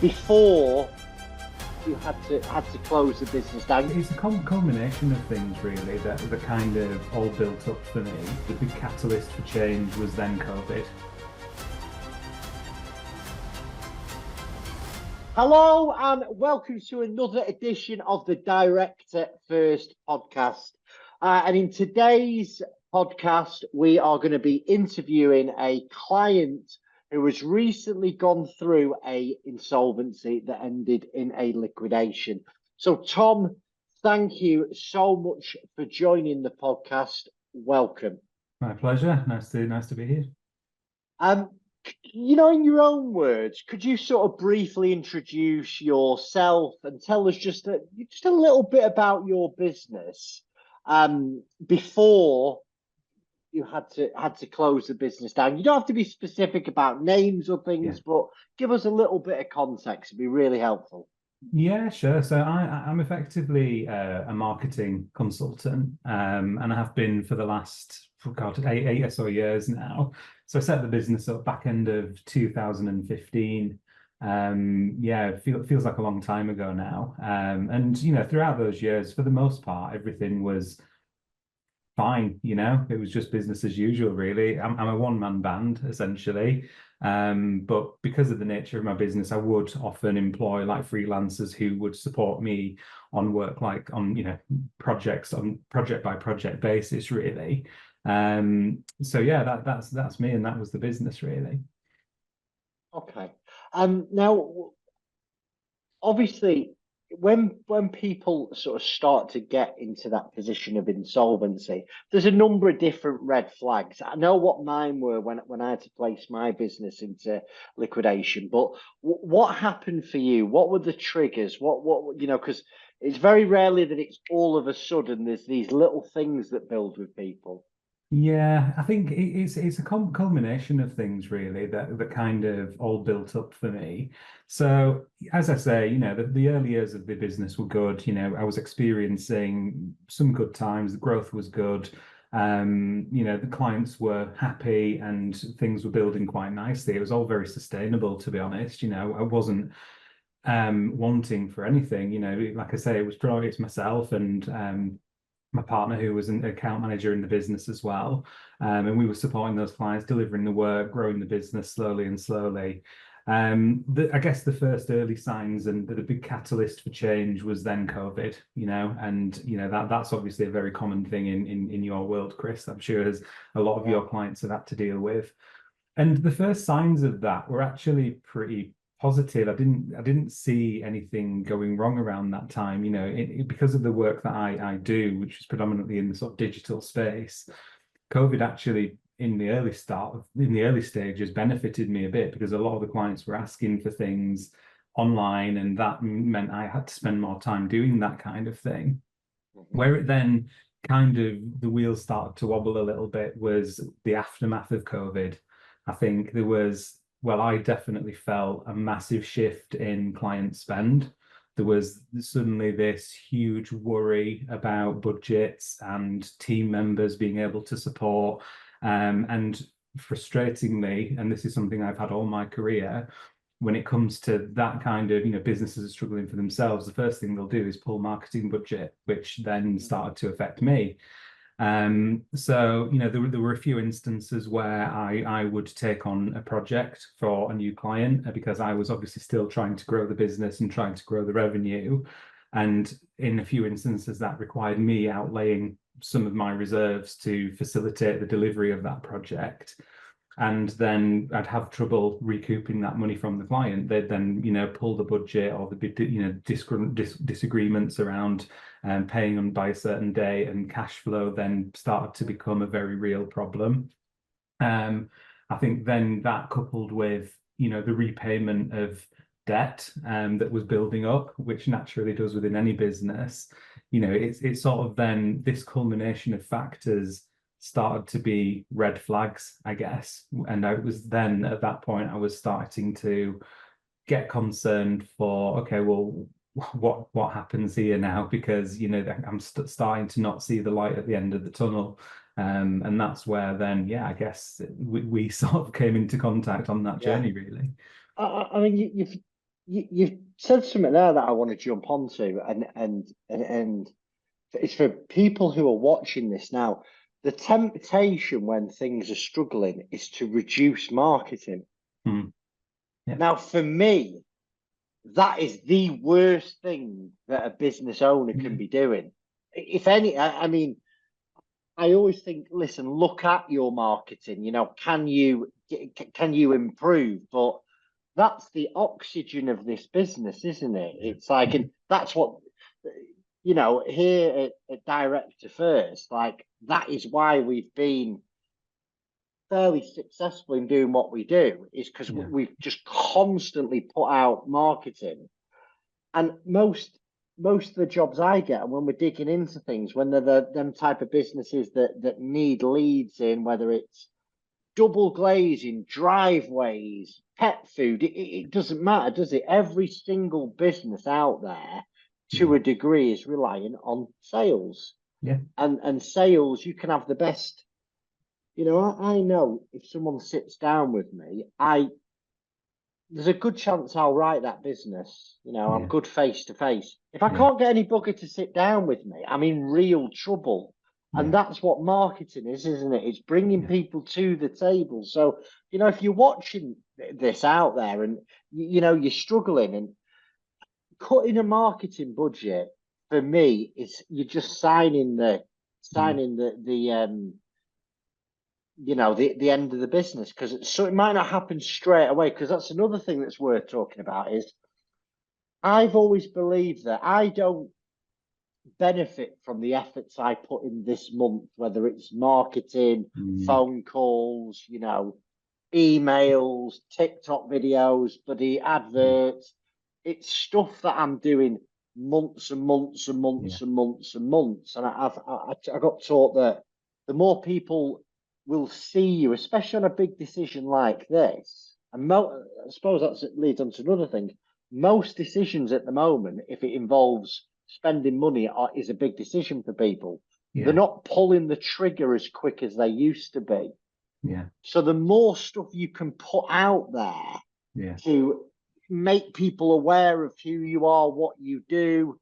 before you had to close the business down. It's a culmination of things, really, that kind of all built up for me. The big catalyst for change was then COVID. Hello and welcome to another edition of the Director First podcast. And in today's podcast, we are going to be interviewing a client who has recently gone through a insolvency that ended in a liquidation. So, Tom, thank you so much for joining the podcast. Welcome. My pleasure. Nice to be here. In your own words, could you sort of briefly introduce yourself and tell us just a little bit about your business before you had to close the business down? You don't have to be specific about names or things, but give us a little bit of context. It'd be really helpful. Yeah, sure. So I'm effectively a marketing consultant, and I have been for the last, eight or so years now. So I set the business up back end of 2015. It feels like a long time ago now. And throughout those years, for the most part, everything was fine. It was just business as usual, really. I'm a one-man band, essentially. But because of the nature of my business, I would often employ like freelancers who would support me on work, like on projects on project by project basis, really. That's me, and that was the business, really. Okay. Now, obviously, when people sort of start to get into that position of insolvency, there's a number of different red flags. I know what mine were when I had to place my business into liquidation, but what happened for you? What were the triggers? Because it's very rarely that it's all of a sudden. There's these little things that build with people. Yeah, I think it's a culmination of things, really, that kind of all built up for me. So as I say, the early years of the business were good. I was experiencing some good times. The growth was good. The clients were happy and things were building quite nicely. It was all very sustainable, to be honest. I wasn't wanting for anything. Like I say, it was purely myself and my partner, who was an account manager in the business as well. And we were supporting those clients, delivering the work, growing the business slowly and slowly. I guess the first early signs and the big catalyst for change was then COVID, that's obviously a very common thing in your world, Chris. I'm sure as a lot of your clients have had to deal with. And the first signs of that were actually pretty positive. I didn't see anything going wrong around that time. Because of the work that I do, which is predominantly in the sort of digital space, COVID actually in the early stages benefited me a bit, because a lot of the clients were asking for things online, and that meant I had to spend more time doing that kind of thing. Where it then kind of the wheels started to wobble a little bit was the aftermath of COVID. I think I definitely felt a massive shift in client spend. There was suddenly this huge worry about budgets and team members being able to support. And frustratingly, and this is something I've had all my career, when it comes to that kind of, businesses are struggling for themselves, the first thing they'll do is pull marketing budget, which then started to affect me. There were a few instances where I would take on a project for a new client, because I was obviously still trying to grow the business and trying to grow the revenue. And in a few instances, that required me outlaying some of my reserves to facilitate the delivery of that project. And then I'd have trouble recouping that money from the client. They'd then, pull the budget, or there'd be, disagreements around paying them by a certain day, and cash flow then started to become a very real problem. I think then that, coupled with, the repayment of debt that was building up, which naturally does within any business, it's sort of then this culmination of factors started to be red flags, I guess. And I was then at that point, I was starting to get concerned for, okay, well, what happens here now? Because, I'm starting to not see the light at the end of the tunnel. And that's where then, I guess we sort of came into contact on that journey, really. I mean, you said something there that I want to jump onto, and it's for people who are watching this now. The temptation when things are struggling is to reduce marketing. Mm. Yeah. Now, for me, that is the worst thing that a business owner can Yeah. be doing. If any, I mean, I always think, listen, look at your marketing. Can you improve? But that's the oxygen of this business, isn't it? It's like, Yeah. and that's what here at Director First, like that is why we've been fairly successful in doing what we do, is because Yeah. we've just constantly put out marketing. And most of the jobs I get, and when we're digging into things, when they're them type of businesses that need leads in, whether it's double glazing, driveways, pet food, it doesn't matter, does it? Every single business out there, to Yeah. a degree, is reliant on sales. Yeah. And sales, you can have the best. I know if someone sits down with me, there's a good chance I'll write that business. I'm Yeah. good face to face. If I Yeah. can't get any bugger to sit down with me, I'm in real trouble. And Yeah. that's what marketing is, isn't it? It's bringing Yeah. people to the table. So, if you're watching this out there and, you're struggling, and cutting a marketing budget for me is you're just Mm. signing the end of the business, because so it might not happen straight away, because that's another thing that's worth talking about. Is I've always believed that I don't benefit from the efforts I put in this month, whether it's marketing, Mm. phone calls, emails, TikTok videos, bloody Yeah. adverts. It's stuff that I'm doing months and months and Yeah. months and months and months. And I got taught that the more people will see you, especially on a big decision like this, and I suppose that leads on to another thing. Most decisions at the moment, if it involves spending money, is a big decision for people. They're Yeah. not pulling the trigger as quick as they used to be. Yeah. So the more stuff you can put out there Yeah. to make people aware of who you are, what you do,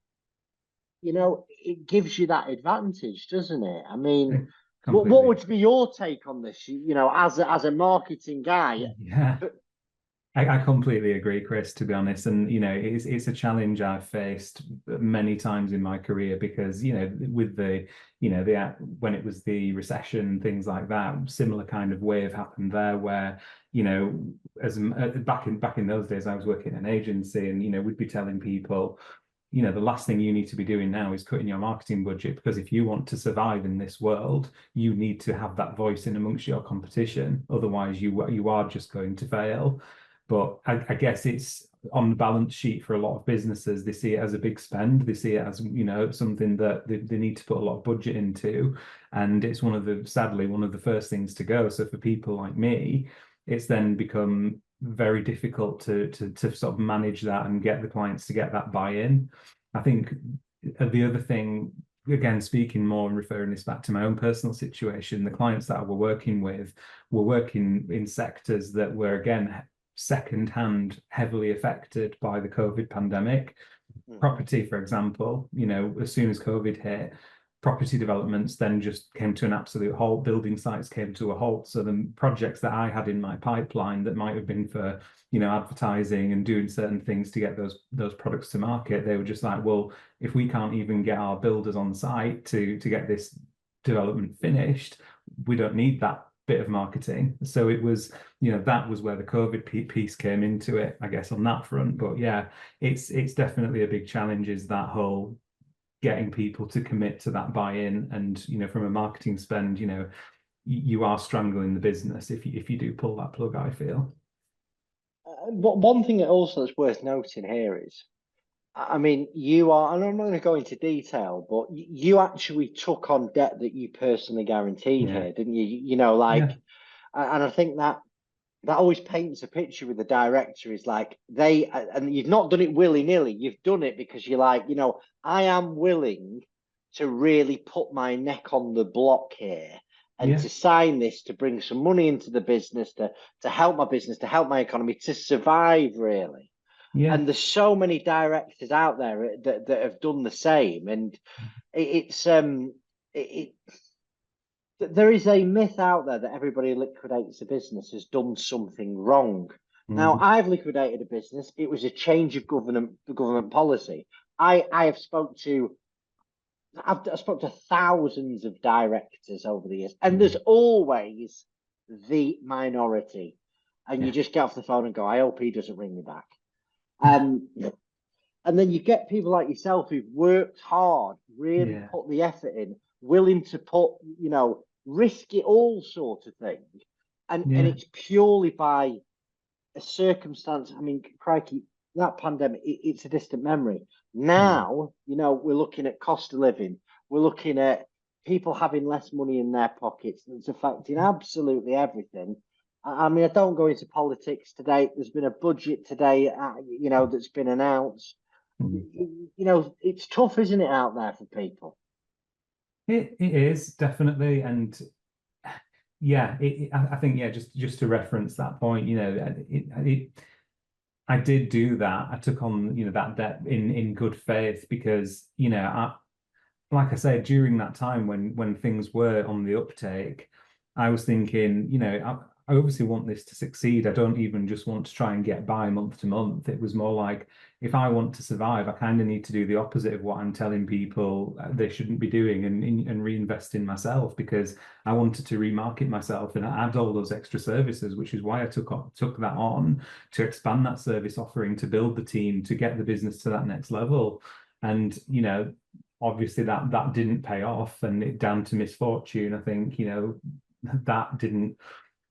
it gives you that advantage, doesn't it? I mean, what Completely. would be your take on this? As a marketing guy, Yeah. but I completely agree, Chris, to be honest. And, it's a challenge I've faced many times in my career because, with when it was the recession and things like that, similar kind of wave happened there where, as back in those days, I was working in an agency and, we'd be telling people, the last thing you need to be doing now is cutting your marketing budget because if you want to survive in this world, you need to have that voice in amongst your competition. Otherwise, you are just going to fail. But I guess it's on the balance sheet for a lot of businesses. They see it as a big spend. They see it as, something that they need to put a lot of budget into. And it's sadly, one of the first things to go. So for people like me, it's then become very difficult to sort of manage that and get the clients to get that buy-in. I think the other thing, again, speaking more and referring this back to my own personal situation, the clients that I were working with were working in sectors that were, again, second-hand heavily affected by the COVID pandemic. Property, for example, as soon as COVID hit, property developments then just came to an absolute halt. Building sites came to a halt. So the projects that I had in my pipeline that might have been for, advertising and doing certain things to get those products to market, they were just like, well, if we can't even get our builders on site to get this development finished, we don't need that bit of marketing. So it was, that was where the COVID piece came into it, I guess, on that front. But yeah, it's definitely a big challenge, is that whole getting people to commit to that buy-in. And, from a marketing spend, you are strangling the business if you do pull that plug, I feel. one thing that also that's worth noting here is, I mean, you are, and I'm not going to go into detail, but you actually took on debt that you personally guaranteed Yeah. here, didn't you? Like, Yeah. and I think that always paints a picture with the director is like and you've not done it willy-nilly. You've done it because you're like, I am willing to really put my neck on the block here and Yeah. to sign this to bring some money into the business, to help my business, to help my economy, to survive, really. Yeah. And there's so many directors out there that have done the same, and it's it, there is a myth out there that everybody who liquidates a business has done something wrong. Now, Mhm. I've liquidated a business. It was a change of government policy. I have I've spoke to thousands of directors over the years, and there's Mhm. always the minority. And you Yeah. just get off the phone and go, I hope he doesn't ring me back. Um, and then you get people like yourself who've worked hard, really Yeah. put the effort in, willing to put, risk it all sort of thing. And Yeah. it's purely by a circumstance. I mean, crikey, that pandemic, it's a distant memory. Mm. Now, we're looking at cost of living. We're looking at people having less money in their pockets. It's affecting absolutely everything. I mean, I don't go into politics today. There's been a budget today, that's been announced. Mm. It's tough, isn't it, out there for people? It is definitely, and yeah, I think yeah, just to reference that point, I did do that. I took on that debt in good faith because like I said, during that time when things were on the uptake, I was thinking, I obviously want this to succeed. I don't even just want to try and get by month to month. It was more like if I want to survive, I kind of need to do the opposite of what I'm telling people they shouldn't be doing and reinvest in myself because I wanted to remarket myself and add all those extra services, which is why I took that on to expand that service offering, to build the team, to get the business to that next level. And obviously that didn't pay off and it down to misfortune. I think that didn't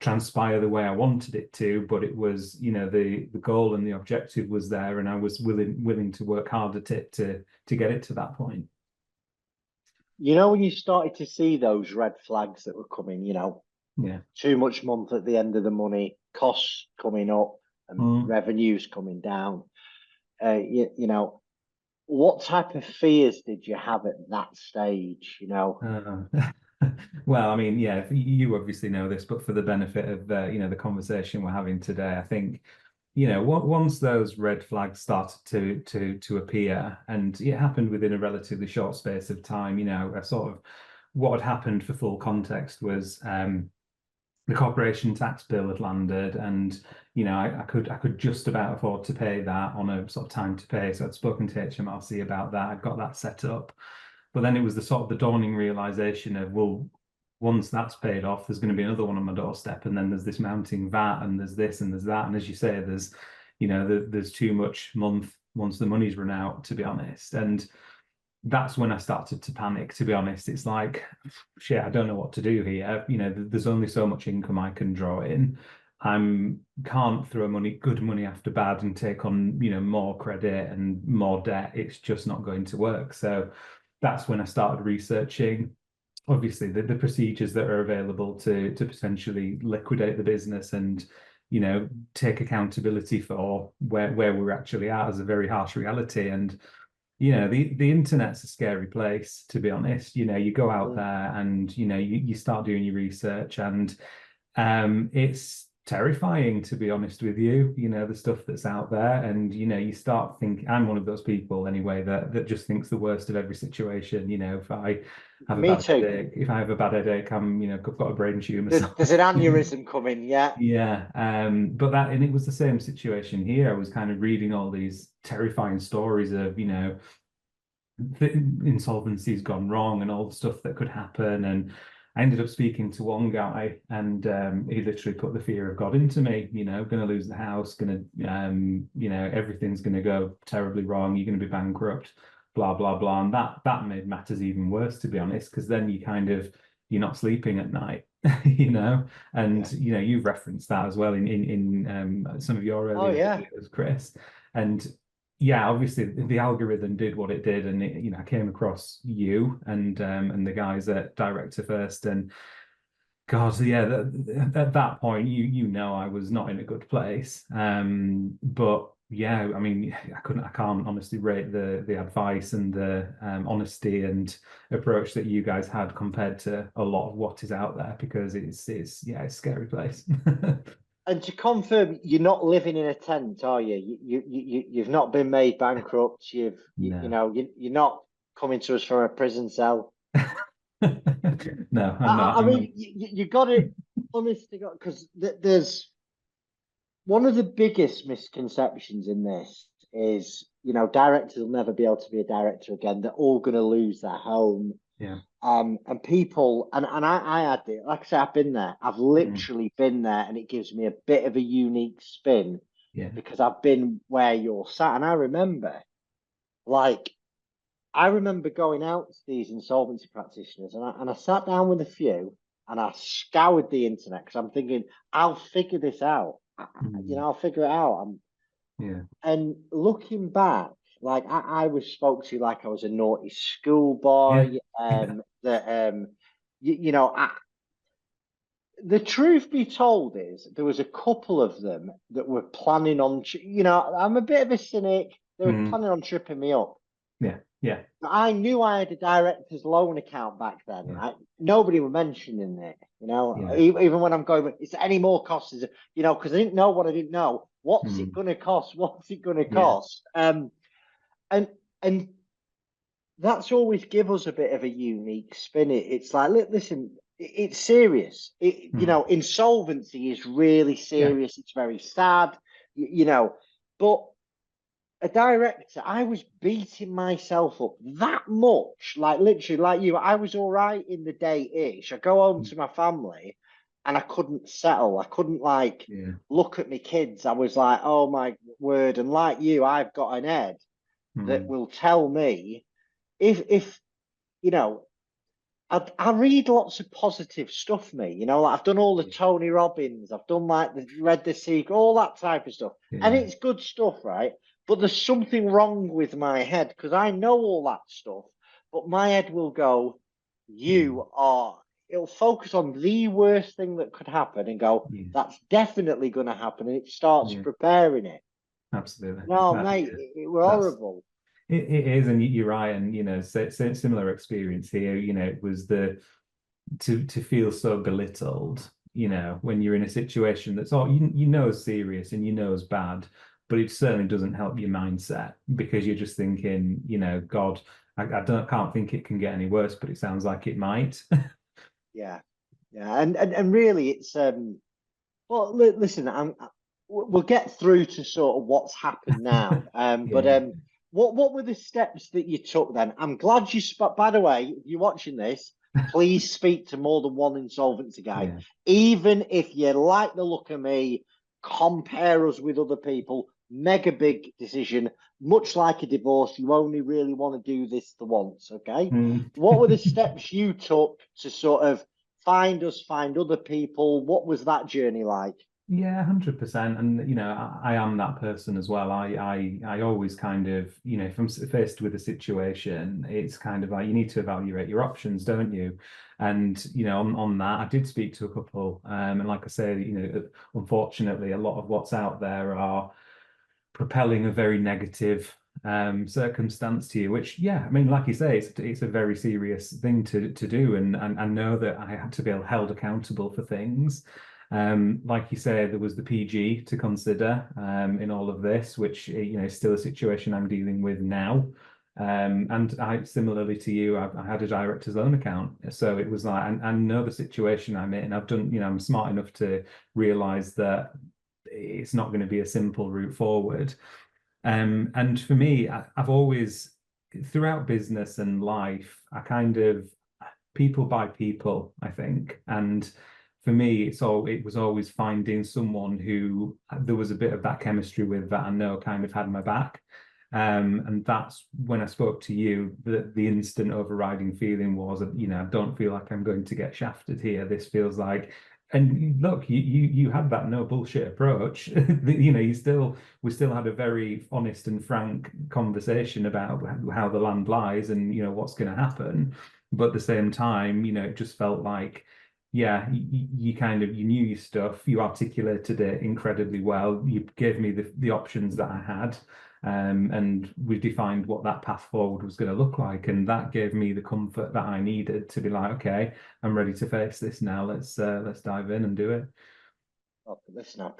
transpire the way I wanted it to, but it was the goal and the objective was there, and I was willing to work hard at it to get it to that point. When you started to see those red flags that were coming, Yeah. too much month at the end of the money, costs coming up, and Mm. revenues coming down. What type of fears did you have at that stage? Uh, well, I mean, yeah, you obviously know this, but for the benefit of the conversation we're having today, I think once those red flags started to appear, and it happened within a relatively short space of time. A sort of what had happened for full context was the corporation tax bill had landed, and I could just about afford to pay that on a sort of time to pay. So I'd spoken to HMRC about that. I'd got that set up, but then it was the sort of the dawning realization of, well, once that's paid off, there's going to be another one on my doorstep, and then there's this mounting VAT, and there's this and there's that, and as you say, there's too much month once the money's run out, to be honest, and that's when I started to panic, to be honest. It's like, shit, I don't know what to do here. There's only so much income I can draw in. I can't throw good money after bad and take on, more credit and more debt. It's just not going to work. So that's when I started researching, obviously, the procedures that are available to potentially liquidate the business and, take accountability for where we're actually at as a very harsh reality. And the internet's a scary place, to be honest. You go out Mm. there and you start doing your research, and it's terrifying, to be honest with you. The stuff that's out there, and you start thinking, I'm one of those people anyway that just thinks the worst of every situation. If I have a Me bad too. headache, if I have a bad headache, I've got a brain tumor. There's an aneurysm coming, yeah. Yeah, but and it was the same situation here. I was kind of reading all these terrifying stories of, the insolvency's gone wrong and all the stuff that could happen. And I ended up speaking to one guy, and he literally put the fear of God into me. Going to lose the house, everything's going to go terribly wrong. You're going to be bankrupt, blah blah blah. And that made matters even worse, to be honest, because then you're not sleeping at night. And Yeah. you've referenced that as well in some of your Oh earlier yeah. videos, Chris. And yeah, obviously the algorithm did what it did, and I came across you and the guys at Director First, and God, yeah, at that point, I was not in a good place. But yeah, I mean, I can't honestly rate the advice and the honesty and approach that you guys had compared to a lot of what is out there, because it's yeah, it's a scary place. And to confirm, you're not living in a tent, are you? You've not been made bankrupt. No. You're not coming to us from a prison cell. No, I'm not. I I'm mean, you got it, honest to God, because there's one of the biggest misconceptions in this is, directors will never be able to be a director again. They're all going to lose their home. yeah. And people, and I had it, like I say, I've been there. I've Mm, literally been there, and it gives me a bit of a unique spin yeah. because I've been where you're sat. And like, I remember going out to these insolvency practitioners, and I sat down with a few, and I scoured the internet because I'm thinking, I'll figure this out. Mm, I'll figure it out. yeah. And looking back, like I was spoke to like I was a naughty Yeah. schoolboy. Yeah. That the truth be told is there was a couple of them that were planning on. I'm a bit of a cynic. They were Mm, planning on tripping me up. yeah. Yeah. I knew I had a director's loan account back then, Yeah. right? Nobody were mentioning it, Yeah. even when I'm going, is there any more costs? Because I didn't know what I didn't know. What's it Mm, going to cost? What's it going to yeah. cost? And and that's always give us a bit of a unique spin. It's like, listen, it's serious. Mm, Insolvency is really yeah. serious. It's very sad, but a director, I was beating myself up that much, like literally, like you. I was all right in the day ish. I go home Mm, to my family, and I couldn't settle. I couldn't like yeah. look at my kids. I was like, oh my word! And like you, I've got an Ed that Mm, will tell me if you know. I read lots of positive stuff, me. Like I've done all the yeah. Tony Robbins, I've done like read the Secret, all that type of stuff, and Yeah. it's good stuff, right? But there's something wrong with my head because I know all that stuff, but my head will go, Mm, "You are." It'll focus on the worst thing that could happen and go, yeah. "That's definitely going to happen," and it starts Yeah. preparing it. Absolutely. No, That, mate, yeah. it were That's horrible. it is, and you're right, and similar experience here. It was the to feel so belittled, when you're in a situation that's all is serious and is bad, but it certainly doesn't help your mindset because you're just thinking, God, I can't think it can get any worse, but it sounds like it might. Yeah, yeah, and really, it's well, listen, we'll get through to sort of what's happened now. But Yeah, what were the steps that you took then? I'm glad you spoke. By the way, if you're watching this, please speak to more than one insolvency guy. yeah, Even if you like the look of me, compare us with other people. Mega big decision, much like a divorce. You only really want to do this the once, okay? mm. What were the steps you took to sort of find us, find other people? What was that journey like? Yeah, 100%. And I am that person as well. I always kind of, if I'm faced with a situation, it's kind of like you need to evaluate your options, don't you? And on that, I did speak to a couple, and like I say, unfortunately, a lot of what's out there are propelling a very negative circumstance to you, which, yeah, I mean, like you say, it's a very serious thing to do, and I know that I had to be held accountable for things. Like you say, there was the PG to consider in all of this, which is still a situation I'm dealing with now. And I, similarly to you, I had a director's loan account, so it was like I know the situation I'm in. I've done, I'm smart enough to realize that it's not going to be a simple route forward. And for me, I've always, throughout business and life, I kind of people by people, I think. And for me, it was always finding someone who there was a bit of that chemistry with that I know kind of had my back. And that's when I spoke to you, the instant overriding feeling was, I don't feel like I'm going to get shafted here. This feels like, and look, you had that no bullshit approach. We still had a very honest and frank conversation about how the land lies and what's going to happen. But at the same time, it just felt like, yeah, you kind of you knew your stuff, you articulated it incredibly well. You gave me the options that I had, and we defined what that path forward was going to look like, and that gave me the comfort that I needed to be like, okay, I'm ready to face this now. Let's dive in and do it. Oh, listen, I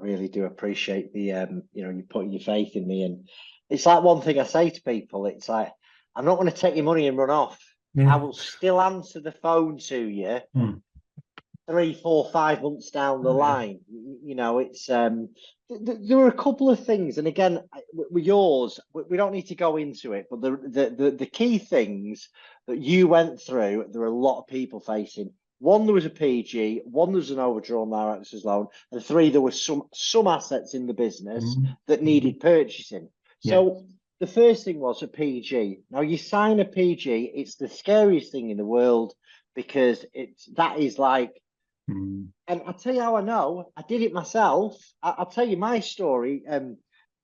really do appreciate the, you putting your faith in me. And it's like one thing I say to people, it's like, I'm not going to take your money and run off. I Yeah. will still answer the phone to you Hmm. 3, 4, 5 months down the Oh, yeah. line. It's there were a couple of things, and again, with yours, we don't need to go into it, but the key things that you went through, there are a lot of people facing. One, there was a PG. One, there was an overdrawn director's loan, and three, there were some assets in the business Mm. that Mhm. needed purchasing. Yeah. So the first thing was a PG. Now you sign a PG, it's the scariest thing in the world because that is like, Mm. and I'll tell you how I know. I did it myself. I'll tell you my story.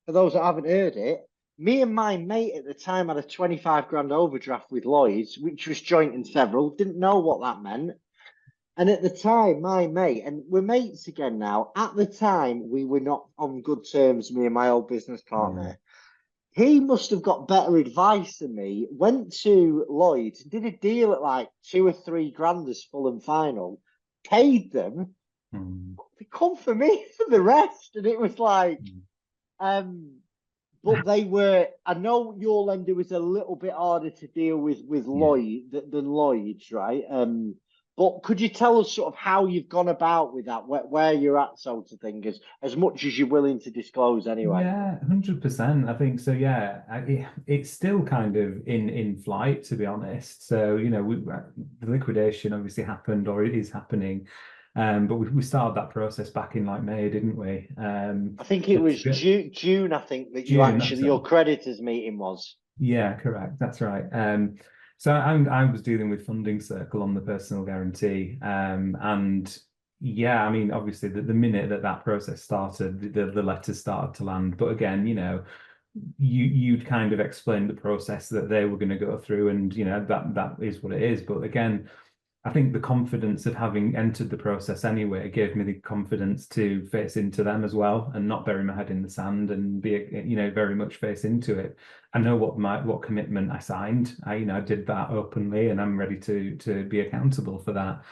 For those that haven't heard it, me and my mate at the time had a 25 grand overdraft with Lloyd's, which was joint and several. Didn't know what that meant. And at the time, my mate, and we're mates again now. At the time, we were not on good terms, me and my old business Yeah. partner. He must have got better advice than me. Went to Lloyd's, did a deal at like 2 or 3 grand as full and final, paid them, Mm. they come for me for the rest. And it was like, Mm. um, but they were, I know your lender was a little bit harder to deal with Yeah. than Lloyd's, right? But could you tell us sort of how you've gone about with that, where you're at, sort of thing, as much as you're willing to disclose anyway? Yeah, 100%. I think so. Yeah, it's still kind of in flight, to be honest. So, the liquidation obviously happened, or it is happening. But we started that process back in like May, didn't we? I think it was June, I think, that you June, that's actually, it. your creditors meeting was. Yeah, correct. That's right. So I was dealing with Funding Circle on the personal guarantee, and yeah, I mean, obviously, the minute that process started, the letters started to land. But again, you'd kind of explained the process that they were going to go through, and that is what it is. But again, I think the confidence of having entered the process anyway gave me the confidence to face into them as well and not bury my head in the sand and be, very much face into it. I know what commitment I signed. I did that openly and I'm ready to be accountable for that.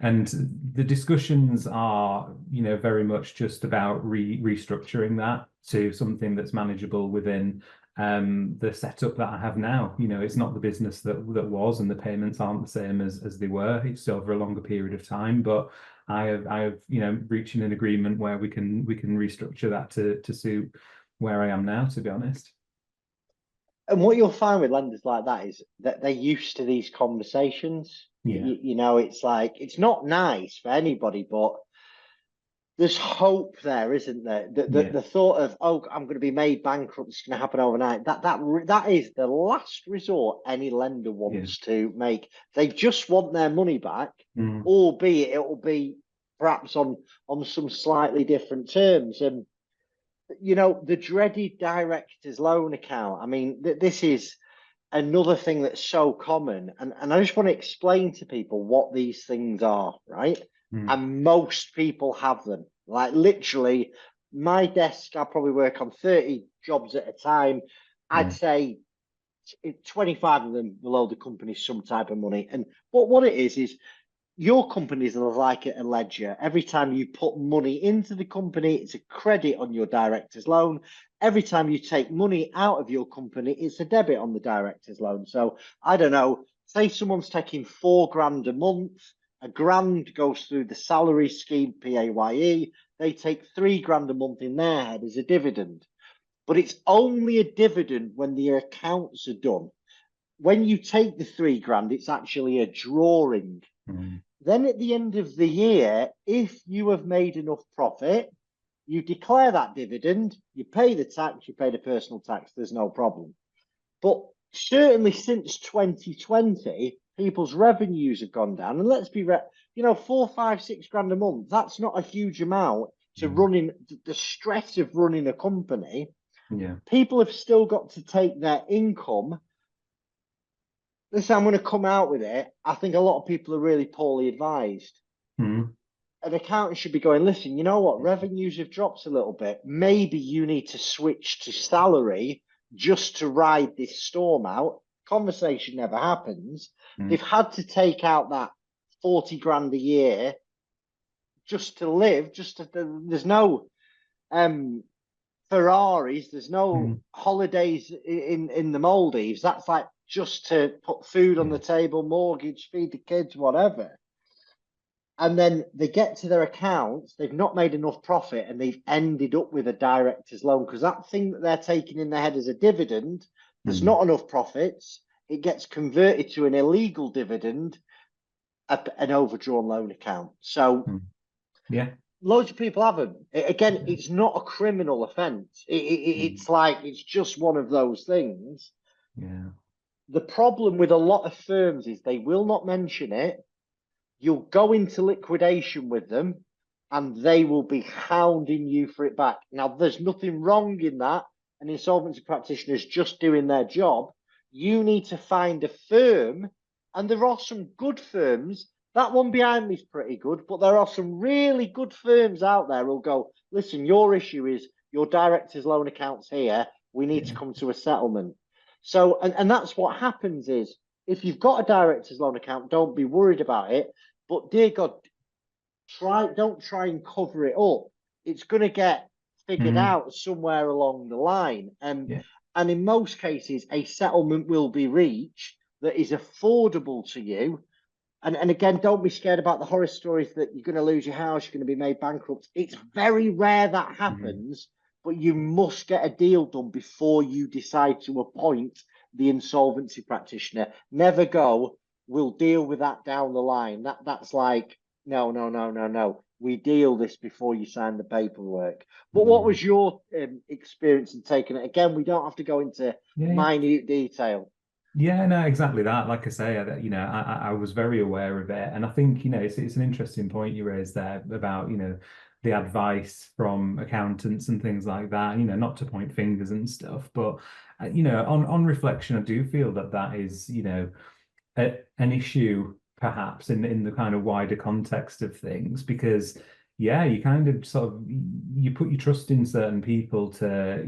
And the discussions are, very much just about restructuring that to something that's manageable within the setup that I have now. It's not the business that was, and the payments aren't the same as they were. It's over a longer period of time, but I have reaching an agreement where we can restructure that to suit where I am now, to be honest. And what you'll find with lenders like that is that they're used to these conversations. Yeah, It's like, it's not nice for anybody, but there's hope there, isn't there? The yeah, thought of, oh, I'm going to be made bankrupt, it's going to happen overnight. That is the last resort any lender yeah. wants to make. They just want their money back, Mm, albeit it will be perhaps on some slightly different terms. And the dreaded director's loan account. I mean, this is another thing that's so common. And I just want to explain to people what these things are, right? mm, And most people have them. Like literally, my desk, I probably work on 30 jobs at a time. I'd yeah, say 25 of them below the company some type of money. And what it is your companies are like a ledger. Every time you put money into the company, it's a credit on your director's loan. Every time you take money out of your company, it's a debit on the director's loan. So I don't know, say someone's taking 4 grand a month, a grand goes through the salary scheme, PAYE, they take 3 grand a month in their head as a dividend. But it's only a dividend when the accounts are done. When you take the 3 grand, it's actually a drawing. mm, Then at the end of the year, if you have made enough profit, you declare that dividend, you pay the tax, you pay the personal tax, there's no problem. But certainly since 2020, people's revenues have gone down. And let's be, 4, 5, 6 grand a month, that's not a huge amount to mm, running the stress of running a company. yeah, People have still got to take their income. Listen, I'm going to come out with it. I think a lot of people are really poorly advised. mm, An accountant should be going, listen, you know what? Revenues have dropped a little bit. Maybe you need to switch to salary just to ride this storm out. Conversation never happens. mm, They've had to take out that 40 grand a year just to live. There's no Ferraris. There's no Mm. holidays in the Maldives. That's like just to put food on Yeah. the table, mortgage, feed the kids, whatever. And then they get to their accounts, they've not made enough profit, and they've ended up with a director's loan because that thing that they're taking in their head as a dividend, there's Mm. not enough profits. It gets converted to an illegal dividend, an overdrawn loan account. So Mm. Yeah. loads of people have them. Again, Yeah. it's not a criminal offence. Mm. It's like it's just one of those things. Yeah. The problem with a lot of firms is they will not mention it. You'll go into liquidation with them and they will be hounding you for it back. Now, there's nothing wrong in that. An insolvency practitioner is just doing their job. You need to find a firm, and there are some good firms. That one behind me is pretty good, but there are some really good firms out there who'll go, listen, your issue is your director's loan accounts here. We need to Yeah. come to a settlement. So, and that's what happens is if you've got a director's loan account, don't be worried about it. But dear God, don't try and cover it up. It's going to get figured Mm. out somewhere along the line. Yeah. And in most cases, a settlement will be reached that is affordable to you. And again, don't be scared about the horror stories that you're going to lose your house, you're going to be made bankrupt. It's very rare that Mm. happens, but you must get a deal done before you decide to appoint the insolvency practitioner. Never go, we'll deal with that down the line. That's like, no, no, no, no, no. We deal this before you sign the paperwork. But what Mm. was your experience in taking it? Again, we don't have to go into Yeah. Yeah. minute detail. Yeah, no, exactly that. Like I say, I was very aware of it, and I think it's an interesting point you raised there about the advice from accountants and things like that. Not to point fingers and stuff, but on reflection, I do feel that that is an issue perhaps in the kind of wider context of things because yeah, you kind of sort of you put your trust in certain people to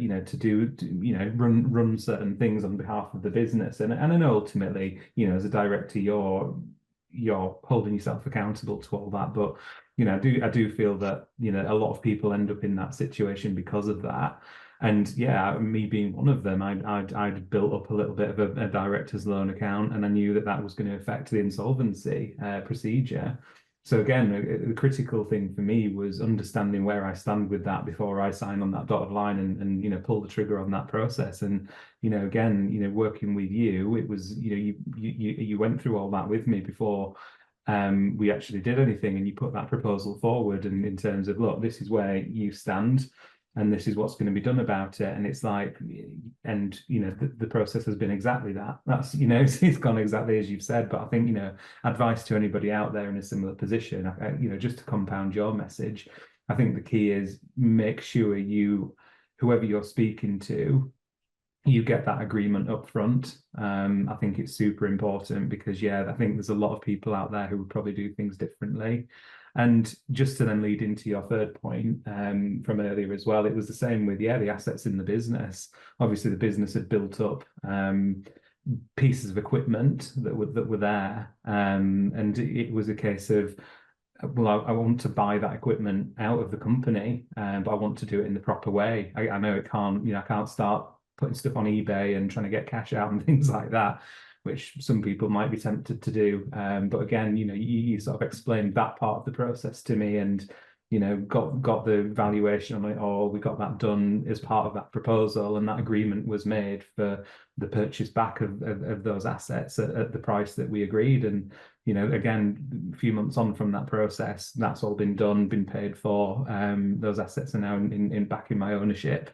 run certain things on behalf of the business, and then ultimately as a director you're holding yourself accountable to all that. But I do feel that a lot of people end up in that situation because of that. And yeah, me being one of them, I'd built up a little bit of a director's loan account, and I knew that that was going to affect the insolvency procedure. So again, the critical thing for me was understanding where I stand with that before I sign on that dotted line and pull the trigger on that process. And again, working with you, it was you went through all that with me before we actually did anything, and you put that proposal forward, and in terms of look, this is where you stand and this is what's going to be done about it. And it's like, and the process has been exactly that. That's it's gone exactly as you've said. But I think advice to anybody out there in a similar position, just to compound your message, I think the key is make sure whoever you're speaking to, you get that agreement up front. I think it's super important because yeah, I think there's a lot of people out there who would probably do things differently. And just to then lead into your third point from earlier as well, it was the same with the assets in the business. Obviously, the business had built up pieces of equipment that were there, and it was a case of, well, I want to buy that equipment out of the company, but I want to do it in the proper way. I know it can't, I can't start putting stuff on eBay and trying to get cash out and things like that, which some people might be tempted to do. But again, you sort of explained that part of the process to me, and got the valuation on it, or we got that done as part of that proposal, and that agreement was made for the purchase back of those assets at the price that we agreed. And again, a few months on from that process, that's all been done, been paid for. Those assets are now in back in my ownership.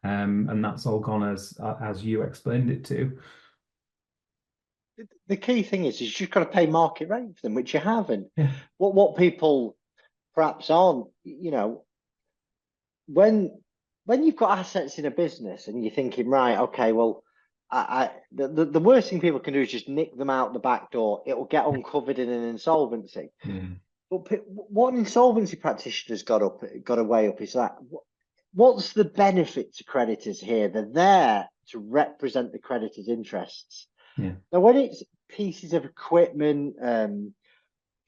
And that's all gone as you explained it to. The key thing is you've got to pay market rate for them, which you haven't. Yeah. What people perhaps aren't, when you've got assets in a business and you're thinking, right, okay, well, the worst thing people can do is just nick them out the back door. It will get uncovered in an insolvency. Mm. But what an insolvency practitioner's got to weigh up is that what's the benefit to creditors here? They're there to represent the creditors' interests. Yeah. Now, when it's pieces of equipment,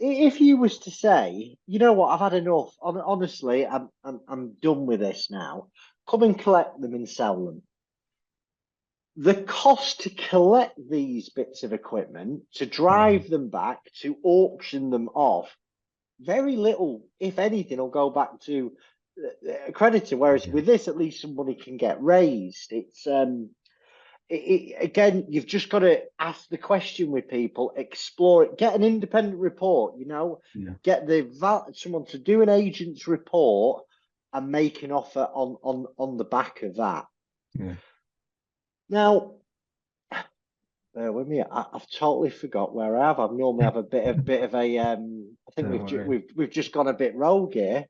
if you was to say, you know what, I've had enough. Honestly, I'm done with this now. Come and collect them and sell them. The cost to collect these bits of equipment, to Yeah, drive them back, to auction them off, very little, if anything, will go back to a creditor. Whereas yeah, with this, at least some money can get raised. Again, you've just got to ask the question with people, explore it, get an independent report. yeah, Get someone to do an agent's report and make an offer on the back of that. yeah. Now, bear with me. I've totally forgot where I have. I normally have a bit of a. I think Don't worry. we've just gone a bit rogue here.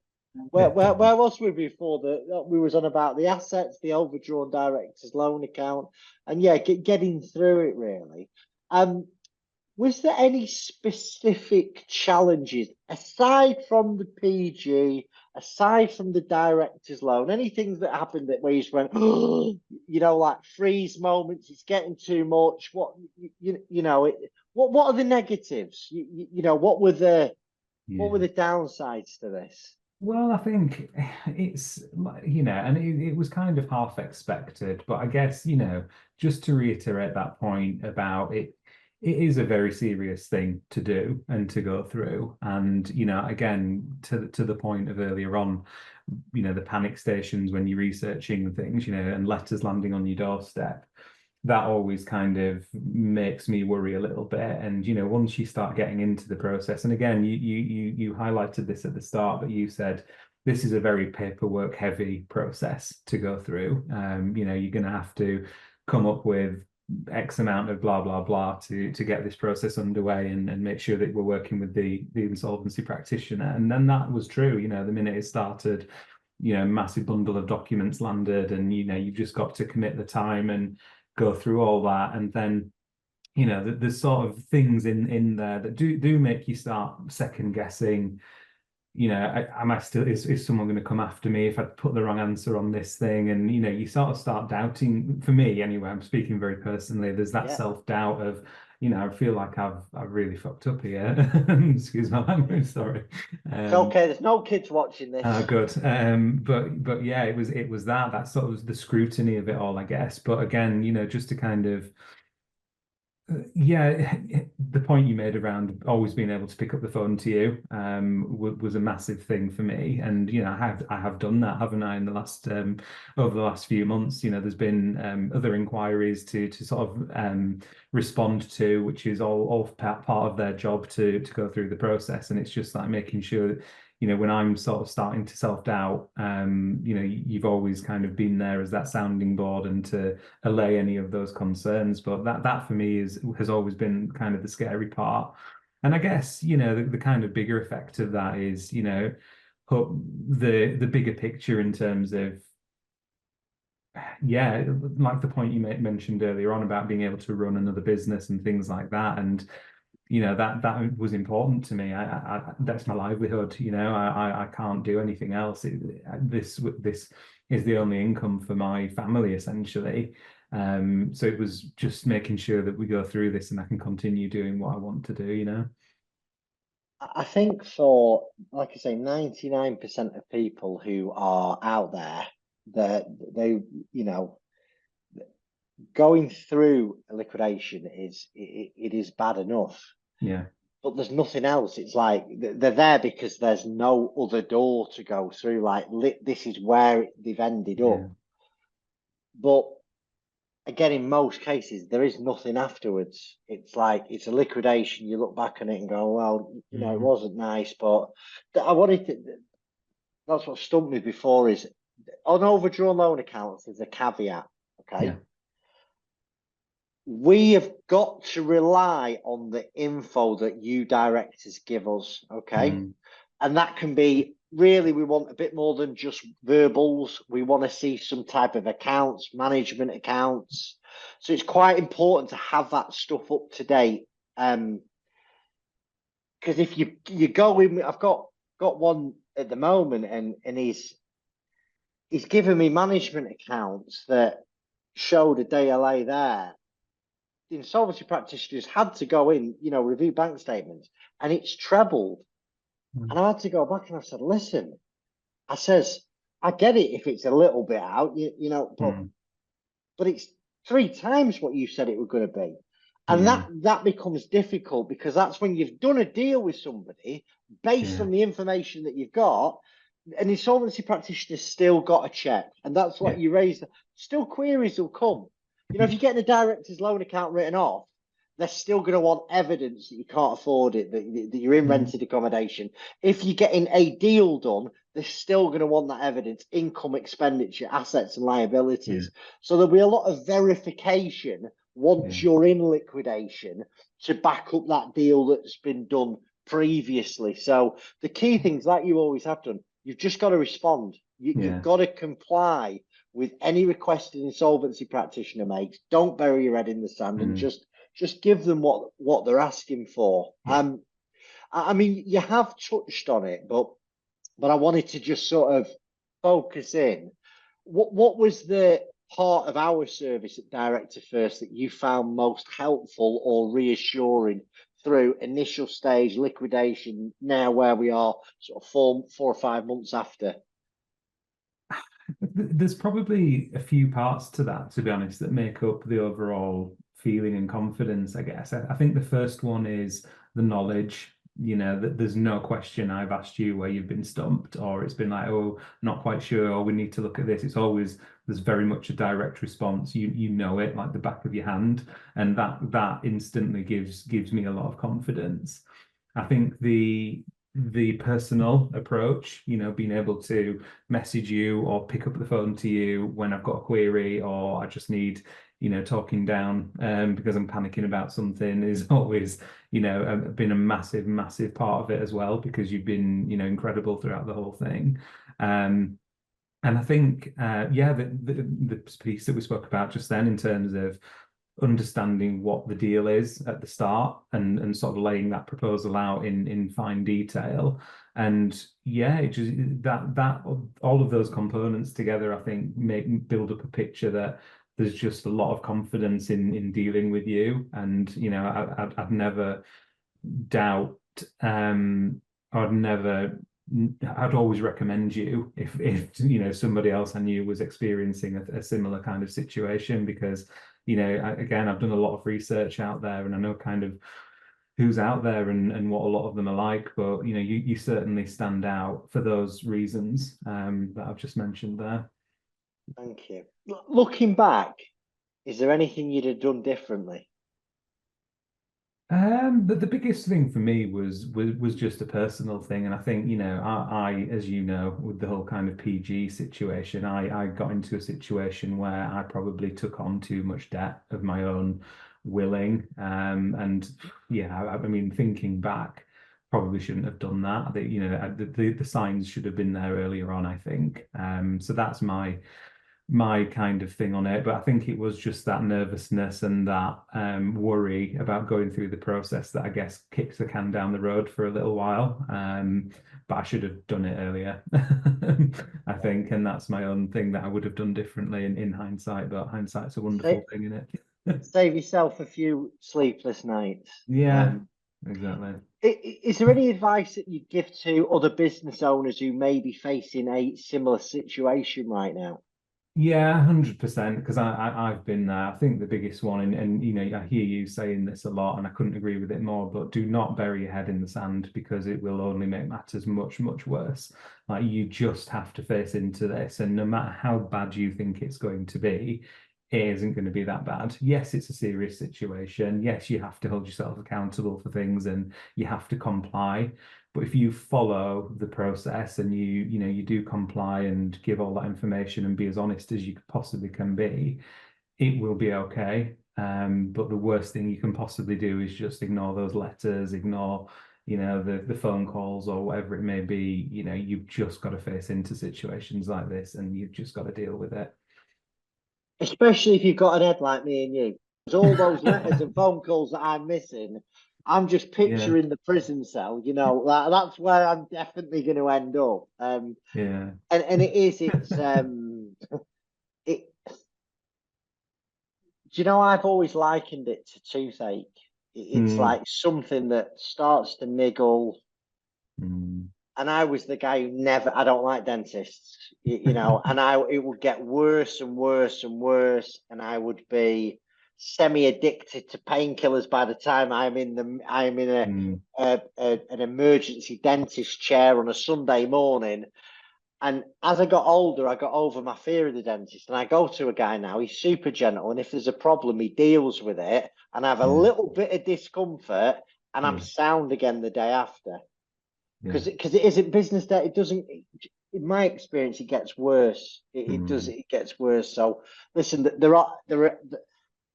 Where was we before we was on about the assets, the overdrawn director's loan account, and yeah, getting through it really. Um, was there any specific challenges aside from the PG, aside from the director's loan, anything that happened that where you just went, like freeze moments, it's getting too much. What are the negatives? What were Yeah. the downsides to this? Well, I think it's like, and it was kind of half expected, but I guess, just to reiterate that point about it, it is a very serious thing to do and to go through. And, again, to the point of earlier on, the panic stations when you're researching things, and letters landing on your doorstep, that always kind of makes me worry a little bit. And once you start getting into the process, and again, you highlighted this at the start, but you said this is a very paperwork heavy process to go through. You're going to have to come up with X amount of blah blah blah to get this process underway and make sure that we're working with the insolvency practitioner. And then that was true. The minute it started, massive bundle of documents landed, and you've just got to commit the time and go through all that. And then there's sort of things in there that do make you start second guessing. Am I still, is someone going to come after me if I put the wrong answer on this thing? And you sort of start doubting. For me anyway, I'm speaking very personally, there's that Yeah, self-doubt of, I feel like I've really fucked up here. Excuse my yeah. language, sorry. It's um okay. There's no kids watching this. Good. But yeah, it was that sort of the scrutiny of it all, I guess. But again, just to kind of yeah, the point you made around always being able to pick up the phone to you was a massive thing for me. And I have done that, haven't I, in the last over the last few months. There's been other inquiries to sort of respond to, which is all part of their job to go through the process. And it's just like making sure that when I'm sort of starting to self-doubt, you've always kind of been there as that sounding board and to allay any of those concerns. But that for me has always been kind of the scary part. And I guess, the kind of bigger effect of that is, the bigger picture in terms of, yeah, like the point you mentioned earlier on about being able to run another business and things like that. And that was important to me. That's my livelihood. I can't do anything else. This is the only income for my family essentially. So it was just making sure that we go through this and I can continue doing what I want to do. I think for, like I say, 99% of people who are out there, that you know, going through a liquidation it is bad enough, Yeah, but there's nothing else. It's like they're there because there's no other door to go through. Like this is where they've ended yeah, up. But again, in most cases, there is nothing afterwards. It's like it's a liquidation. You look back on it and go, well, it mm, wasn't nice, but I wanted to. That's what stumped me before is on overdrawn loan accounts. There's a caveat. yeah, Okay, we have got to rely on the info that you directors give us. Okay, mm, and that can be really, we want a bit more than just verbals. We want to see some type of accounts, management accounts. So it's quite important to have that stuff up to date. Because if you go in, I've got one at the moment, and he's given me management accounts that showed a DLA there, the insolvency practitioners had to go in, review bank statements, and it's trebled. And I had to go back and I said, listen, I says, I get it if it's a little bit out, but it's 3 times what you said it was going to be. And that becomes difficult, because that's when you've done a deal with somebody based on the information that you've got. An insolvency practitioner's still got a check, and that's what you raised. Still, queries will come. If you're getting a director's loan account written off, they're still going to want evidence that you can't afford it, that you're in rented accommodation. If you're getting a deal done, they're still going to want that evidence: income, expenditure, assets, and liabilities. So there'll be a lot of verification once you're in liquidation to back up that deal that's been done previously. So the key things, like you always have done, you've just got to respond. You've got to comply with any request an insolvency practitioner makes. Don't bury your head in the sand, and just give them what they're asking for. I mean, you have touched on it, but I wanted to just sort of focus in. What was the part of our service at Director First that you found most helpful or reassuring through initial stage liquidation, now where we are sort of 4 or 5 months after? There's probably a few parts to that, to be honest, that make up the overall feeling and confidence, I guess. I think the first one is the knowledge, that there's no question I've asked you where you've been stumped, or it's been like, oh, not quite sure, or we need to look at this. It's always, there's very much a direct response. You know it like the back of your hand, and that instantly gives me a lot of confidence. I think the personal approach, being able to message you or pick up the phone to you when I've got a query, or I just need, talking down because I'm panicking about something, is always, been a massive part of it as well, because you've been, incredible throughout the whole thing. And I think, the piece that we spoke about just then in terms of understanding what the deal is at the start, and sort of laying that proposal out in fine detail. And it just that all of those components together, I think, build up a picture that there's just a lot of confidence in dealing with you. And I'd never doubt, I'd always recommend you if somebody else I knew was experiencing a similar kind of situation, because again, I've done a lot of research out there, and I know kind of who's out there and what a lot of them are like. But you certainly stand out for those reasons that I've just mentioned there. Thank you. Looking back, is there anything you'd have done differently? But the biggest thing for me was just a personal thing. And I think, I, as you know, with the whole kind of PG situation, I got into a situation where I probably took on too much debt of my own willing. And I mean, thinking back, probably shouldn't have done that. The signs should have been there earlier on, I think. So that's my kind of thing on it. But I think it was just that nervousness and that worry about going through the process that I guess kicked the can down the road for a little while. But I should have done it earlier, I think. And that's my own thing that I would have done differently in hindsight. But hindsight's a wonderful thing, isn't it? Save yourself a few sleepless nights. Yeah, exactly. Is there any advice that you'd give to other business owners who may be facing a similar situation right now? Yeah, 100%. Because I've been there. I think the biggest one, and I hear you saying this a lot, and I couldn't agree with it more. But do not bury your head in the sand, because it will only make matters much worse. Like, you just have to face into this, and no matter how bad you think it's going to be, it isn't going to be that bad. Yes, it's a serious situation. Yes, you have to hold yourself accountable for things, and you have to comply. But if you follow the process, and you do comply and give all that information and be as honest as you possibly can be, it will be okay. But the worst thing you can possibly do is just ignore those letters, ignore the phone calls or whatever it may be. You've just got to face into situations like this, and you've just got to deal with it. Especially if you've got an head like me and you. There's all those letters and phone calls that I'm missing. I'm just Yeah, picturing the prison cell, that's where I'm definitely going to end up. yeah, And it is, it Do you know, I've always likened it to toothache. It's Mm, like something that starts to niggle. mm, And I was the guy who never, I don't like dentists, you know, and it would get worse and worse and worse. And I would be semi addicted to painkillers by the time I'm in mm, an emergency dentist chair on a Sunday morning. And as I got older, I got over my fear of the dentist. And I go to a guy now, he's super gentle. And if there's a problem, he deals with it. And I have a yeah, little bit of discomfort and I'm yeah, sound again the day after. yeah. Because it isn't business that it doesn't, in my experience, it gets worse. It does, Mm, it gets worse. So listen, there are,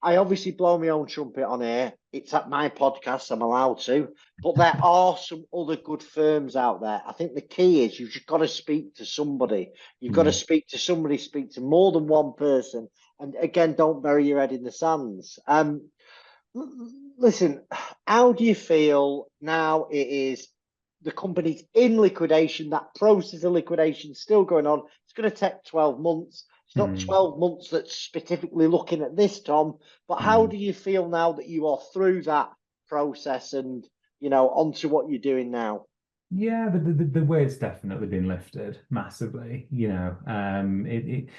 I obviously blow my own trumpet on here. It's at my podcast, I'm allowed to. But there are some other good firms out there. I think the key is you've just got to speak to somebody. You've got to mm, speak to somebody, speak to more than one person. And again, don't bury your head in the sands. Listen, how do you feel now it is the company's in liquidation, that process of liquidation is still going on? It's going to take 12 months. It's not mm, 12 months that's specifically looking at this, Tom, but how mm. do you feel now that you are through that process and, you know, onto what you're doing now? Yeah, the weight's definitely been lifted massively. It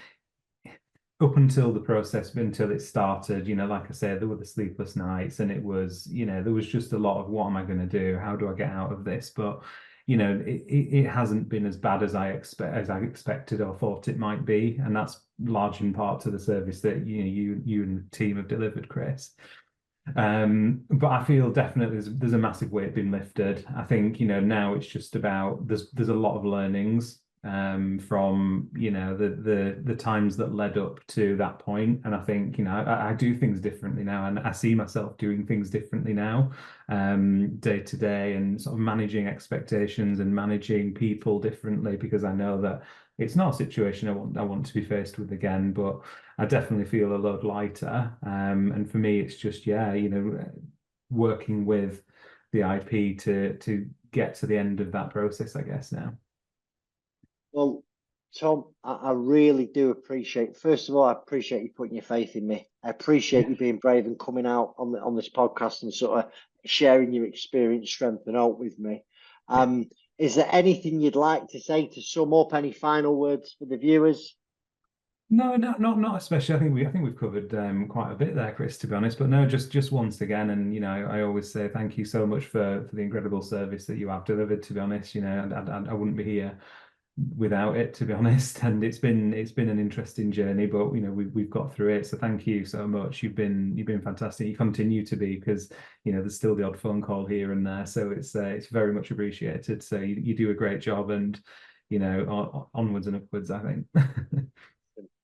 up until the process, until it started, like I said, there were the sleepless nights, and it was, there was just a lot of what am I going to do? How do I get out of this? But it hasn't been as bad as I expected or thought it might be, and that's large in part to the service that you and the team have delivered, Chris. But I feel definitely there's a massive weight been lifted. I think, now it's just about there's a lot of learnings from, the times that led up to that point. And I think, I do things differently now, and I see myself doing things differently now, day to day, and sort of managing expectations and managing people differently, because I know that it's not a situation I want to be faced with again. But I definitely feel a lot lighter. And for me, it's just, yeah, working with the IP to get to the end of that process, I guess now. Well, Tom, I really do appreciate. First of all, I appreciate you putting your faith in me. I appreciate Yeah. you being brave and coming out on this podcast and sort of sharing your experience, strength, and hope with me. Yeah. Is there anything you'd like to say to sum up? Any final words for the viewers? No, not especially. I think we've covered quite a bit there, Chris, to be honest. But no, just once again, and I always say thank you so much for the incredible service that you have delivered. To be honest, I wouldn't be here without it, to be honest. And it's been an interesting journey, but we've got through it. So thank you so much. You've been fantastic. You continue to be, because there's still the odd phone call here and there. So it's very much appreciated. So you do a great job, and onwards and upwards, I think.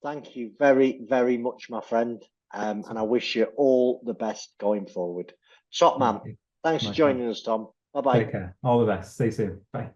Thank you very, very much, my friend. So, And I wish you all the best going forward. Top thank man. you. Thanks for Nice one. joining us, Tom. Bye bye. Take care. All the best. See you soon. Bye.